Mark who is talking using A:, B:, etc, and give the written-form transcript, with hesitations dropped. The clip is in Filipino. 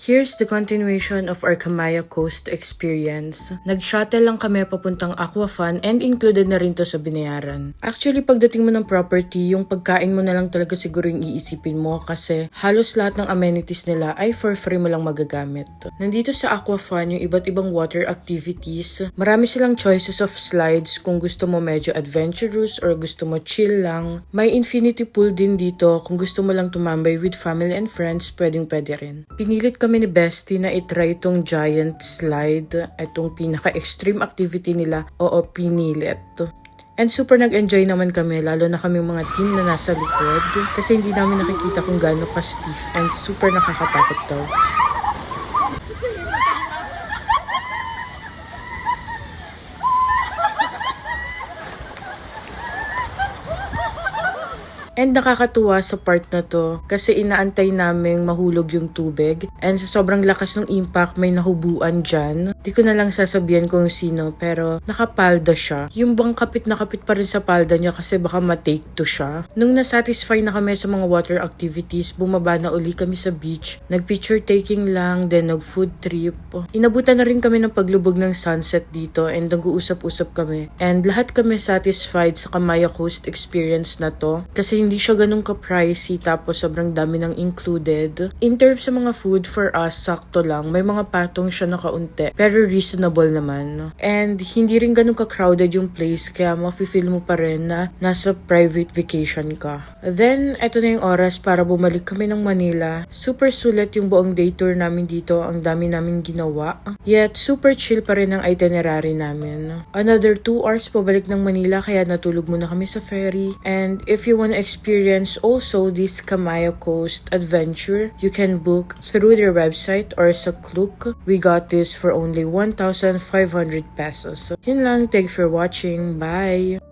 A: Here's the continuation of our Camaya Coast experience. Nag-shuttle lang kami papuntang Aquafun and included na rin to sa binayaran. Actually, pagdating mo ng property, yung pagkain mo na lang talaga siguro yung iisipin mo kasi halos lahat ng amenities nila ay for free mo lang magagamit. Nandito sa Aquafun yung iba't ibang water activities. Marami silang choices of slides kung gusto mo medyo adventurous or gusto mo chill lang. May infinity pool din dito kung gusto mo lang tumambay with family and friends, pwede rin. Pinilit kami ni Bestie na itry itong giant slide, itong pinaka-extreme activity nila, oo, pinilit. And super nag-enjoy naman kami, lalo na kami mga team na nasa likod, kasi hindi namin nakikita kung gaano ka-stiff and super nakakatakot daw. And nakakatuwa sa part na to kasi inaantay naming mahulog yung tubig and sa sobrang lakas ng impact may nahubuan dyan. Di ko na lang sasabihan kung sino pero nakapalda siya. Yung bang kapit na kapit pa rin sa palda niya kasi baka ma-take to siya. Nung nasatisfy na kami sa mga water activities, bumaba na uli kami sa beach. Nag-picture taking lang, then nag-food trip. Inabutan na rin kami ng paglubog ng sunset dito and nag-uusap-usap kami. And lahat kami satisfied sa Camaya Coast experience na to kasi hindi siya ganun ka-pricey tapos sobrang dami ng included. In terms sa mga food, for us, sakto lang. May mga patong siya na kaunti pero reasonable naman. And hindi rin ganun ka-crowded yung place kaya mafe-feel mo pa rin na nasa private vacation ka. Then, eto na yung oras para bumalik kami ng Manila. Super sulit yung buong day tour namin dito. Ang dami namin ginawa. Yet, super chill pa rin ang itinerary namin. Another 2 hours pabalik ng Manila kaya natulog muna kami sa ferry. And if you wanna experience also this Camaya Coast adventure, you can book through their website or sa Klook. We got this for only 1,500 pesos. Yun lang. Thanks for watching. Bye!